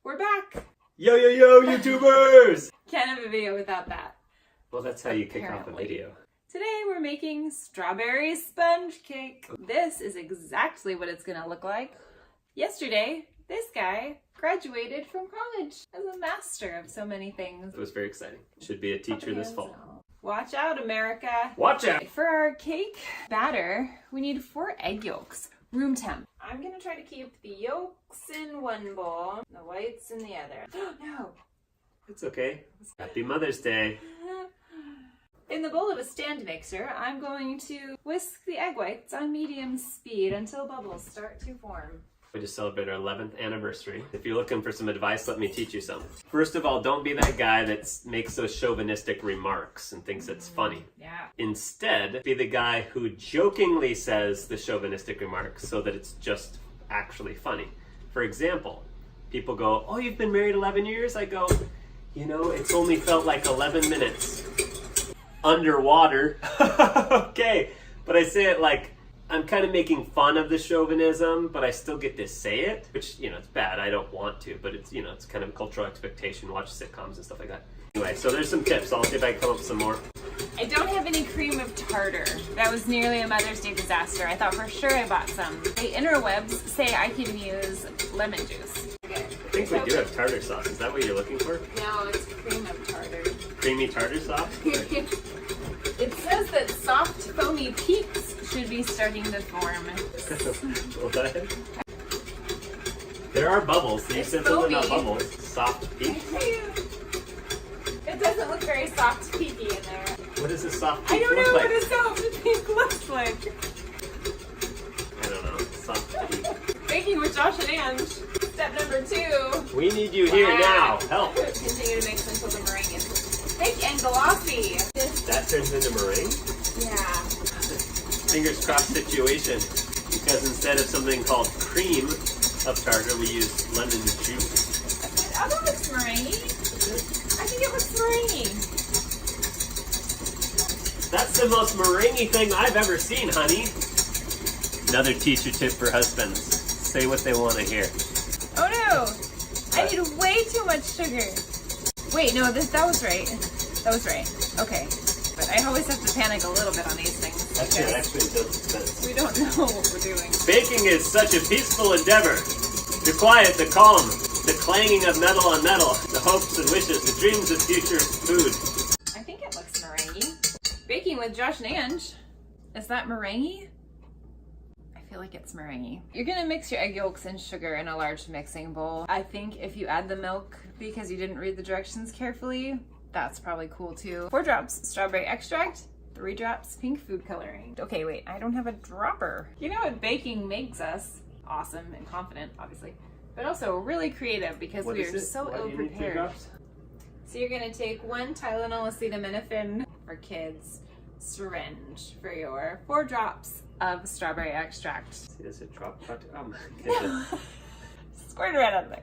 We're back! Yo, yo, yo, YouTubers! Can't have a video without that. Well, that's how you kick off a Apparently. video. Today we're making strawberry sponge cake. This is exactly what it's gonna look like. Yesterday, this guy graduated from college as a master of so many things. It was very exciting. Should be a teacher this fall. Watch out, America. Watch out! For our cake batter, we need 4 egg yolks, room temp. I'm gonna try to keep the yolks in one bowl, the whites in the other. No! It's okay. Happy Mother's Day. In the bowl of a stand mixer, I'm going to whisk the egg whites on medium speed until bubbles start to form. We just celebrated our 11th anniversary. If you're looking for some advice, let me teach you some. First of all, don't be that guy that makes those chauvinistic remarks and thinks it's funny. Yeah. Instead, be the guy who jokingly says the chauvinistic remarks so that it's just actually funny. For example, people go, "Oh, you've been married 11 years?" I go, "You know, it's only felt like 11 minutes. Underwater." Okay, but I say it like I'm kind of making fun of the chauvinism, but I still get to say it, which, you know, it's bad. I don't want to, but it's, you know, it's kind of a cultural expectation. Watch sitcoms and stuff like that. Anyway, so there's some tips. I'll see if I can come up with some more. I don't have any cream of tartar. That was nearly a Mother's Day disaster. I thought for sure I bought some. The interwebs say I can use lemon juice. Okay. I think we do have tartar sauce. Is that what you're looking for? No, it's cream of tartar. Creamy tartar sauce? It says that soft, foamy peaks should be starting to form. What? There are bubbles. You said something about foamy. bubbles. Soft peak. It doesn't look very soft peaky in there. What does a soft I peak don't look know like? what a soft peak looks like. I don't know. Soft peak. Baking with Josh and Ange. Step number 2. We need you here now. Help. Continue to mix until the meringue is thick and glossy. That turns into meringue? Yeah. Fingers crossed situation. Because instead of something called cream of tartar, we use lemon juice. Oh, that looks meringue. I think it looks meringue. That's the most meringue thing I've ever seen, honey. Another teacher tip for husbands. Say what they want to hear. Oh no! I need way too much sugar. Wait, no, that was right. That was right. Okay. But I always have to panic a little bit on these things. That's it. because Actually, it doesn't sense. we don't know what we're doing. Baking is such a peaceful endeavor. The quiet, the calm, the clanging of metal on metal, the hopes and wishes, the dreams of future food. I think it looks meringue. Baking with Josh and Ange. Is that meringue? I feel like it's meringue. You're gonna mix your egg yolks and sugar in a large mixing bowl. I think if you add the milk because you didn't read the directions carefully, that's probably cool too. 4 drops strawberry extract, 3 drops pink food coloring. Okay, wait, I don't have a dropper. You know what baking makes us? Awesome and confident, obviously, but also really creative because we are so ill prepared. So you're gonna take 1 Tylenol acetaminophen for kids syringe for your 4 drops of strawberry extract. See, does it drop? Oh my goodness. Squirt it right out of there.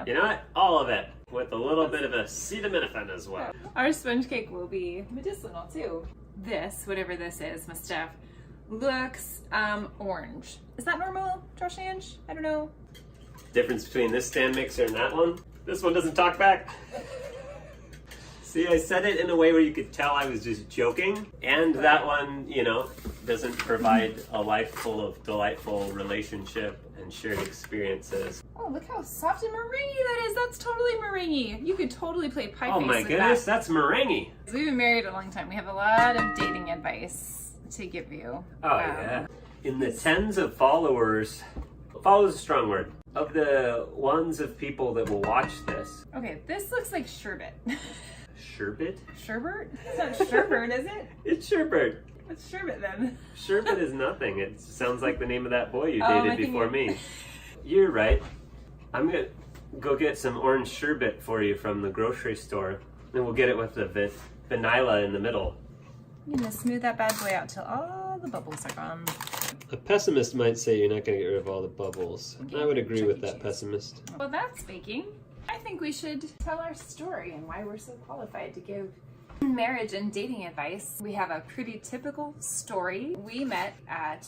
You know what? All of it. With a little bit of acetaminophen as well. Our sponge cake will be medicinal too. This, whatever this is, my stuff, looks orange. Is that normal, Josh and Ange? I don't know. Difference between this stand mixer and that one? This one doesn't talk back. See, I said it in a way where you could tell I was just joking. And that one, you know, doesn't provide a life full of delightful relationship and shared experiences. Oh, look how soft and meringue that is. That's totally meringue. You could totally play pie Oh face my with goodness, that. that's meringue. We've been married a long time. We have a lot of dating advice to give you. Oh yeah. In the tens of followers, follow is a strong word, of the ones of people that will watch this. Okay, this looks like sherbet. Sherbet? Sherbet? It's not sherbet, is it? It's sherbet. What's sherbet then? Sherbet is nothing. It sounds like the name of that boy you I dated think before me. You're right. I'm gonna go get some orange sherbet for you from the grocery store, and we'll get it with the vanilla in the middle. I'm gonna smooth that bad boy out till all the bubbles are gone. A pessimist might say you're not going to get rid of all the bubbles. Okay, I would agree with Chuck E. that pessimist. Well, that's baking. I think we should tell our story and why we're so qualified to give marriage and dating advice. We have a pretty typical story. We met at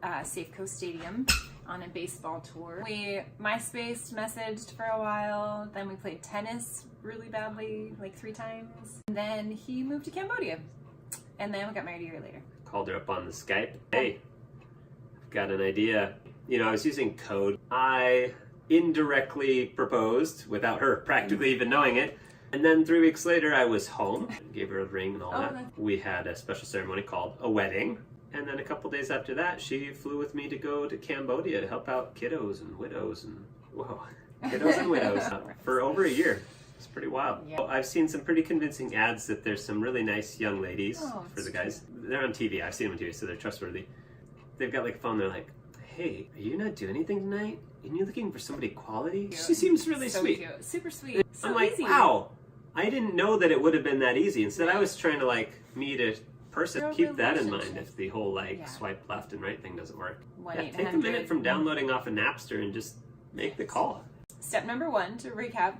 Safeco Stadium on a baseball tour. We MySpace messaged for a while, then we played tennis really badly, like 3 times. And then he moved to Cambodia. And then we got married a year later. Called her up on the Skype. Hey, I've got an idea. You know, I was using code. I indirectly proposed without her practically even knowing it. And then 3 weeks later, I was home, gave her a ring and all that. We had a special ceremony called a wedding. And then a couple days after that, she flew with me to go to Cambodia to help out kiddos and widows and, whoa, kiddos and widows for over a year. It's pretty wild. Yeah. I've seen some pretty convincing ads that there's some really nice young ladies for the guys. They're on TV. I've seen them on TV, so they're trustworthy. They've got like a phone. They're like, hey, are you not doing anything tonight? And you're looking for somebody quality? Cute. She seems really sweet. Cute. Super sweet. So I'm like, easy. Wow. I didn't know that it would have been that easy. Instead, I was trying to like meet a person. Keep that in mind if the whole like swipe left and right thing doesn't work. Take a minute from downloading off of Napster and just make the call. Step number 1, to recap,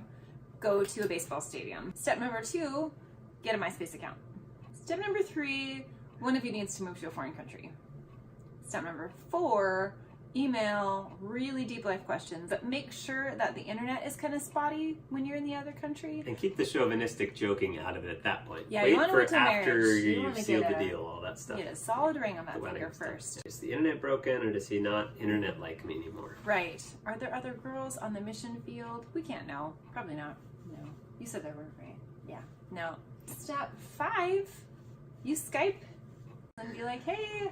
go to a baseball stadium. Step number 2, get a MySpace account. Step number 3, one of you needs to move to a foreign country. Step number 4, email really deep life questions, but make sure that the internet is kind of spotty when you're in the other country. And keep the chauvinistic joking out of it at that point. Yeah, wait you want to for wait till after marriage. you've sealed the deal, all that stuff. Get a solid ring on that finger first. Is the internet broken, or does he not internet like me anymore? Right. Are there other girls on the mission field? We can't know. Probably not. No. You said there were, right? Yeah. No. Step 5, you Skype and be like, hey,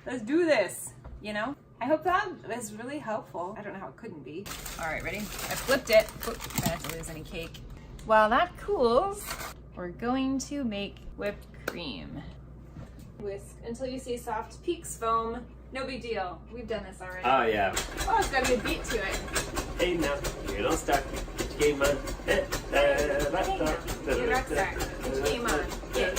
let's do this, you know? I hope that was really helpful. I don't know how it couldn't be. All right, ready? I flipped it. Try not to lose any cake. While that cools, we're going to make whipped cream. Whisk until you see soft peaks foam. No big deal. We've done this already. Oh, yeah. Oh, it's got a good beat to it. Hey, now, you don't start. Get your game on. Hey, now, you rock star. Get your game on. Yeah.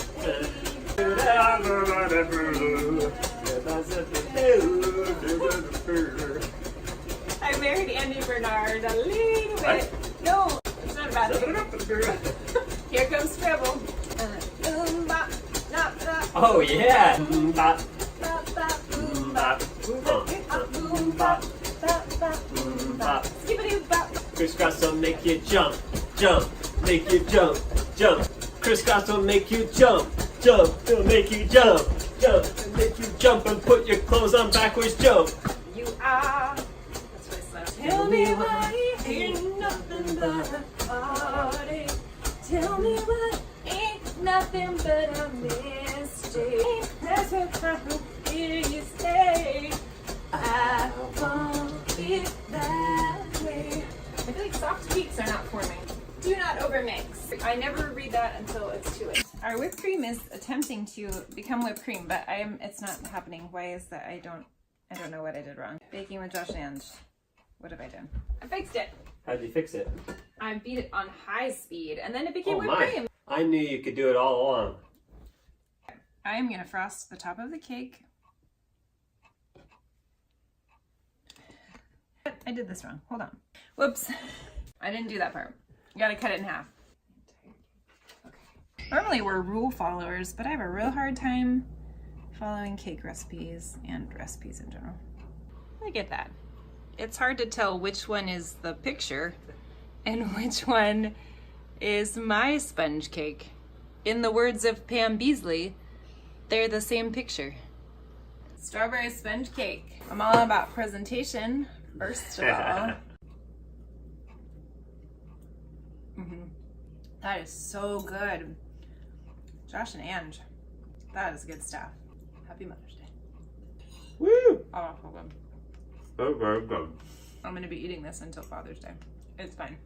I married Andy Bernard a little bit. No, it's not a bad thing. Here comes treble. Oh yeah. Crisscross will make you jump, jump, make you jump, jump. Crisscross will make you jump, jump, it'll make you jump, jump, it'll make you jump and put your clothes on backwards, jump. You are. That's what I said. Tell me why ain't nothing but a party. Tell me what ain't nothing but a mistake. That's what I hear you say. I want it that way. I feel like soft peaks are not forming. Do not overmix. I never read that until it's too late. Our whipped cream is attempting to become whipped cream, but it's not happening. Why is that? I don't know what I did wrong. Baking with Josh and Ange. What have I done? I fixed it. How'd you fix it? I beat it on high speed, and then it became whipped cream. I knew you could do it all along. I am gonna frost the top of the cake. I did this wrong. Hold on. Whoops. I didn't do that part. You gotta cut it in half. Okay. Normally we're rule followers, but I have a real hard time following cake recipes and recipes in general. Look at that. It's hard to tell which one is the picture and which one is my sponge cake. In the words of Pam Beasley, they're the same picture. Strawberry sponge cake. I'm all about presentation, first of all. That is so good. Josh and Ange, that is good stuff. Happy Mother's Day. Woo! Oh, so good. So very good. I'm gonna be eating this until Father's Day. It's fine.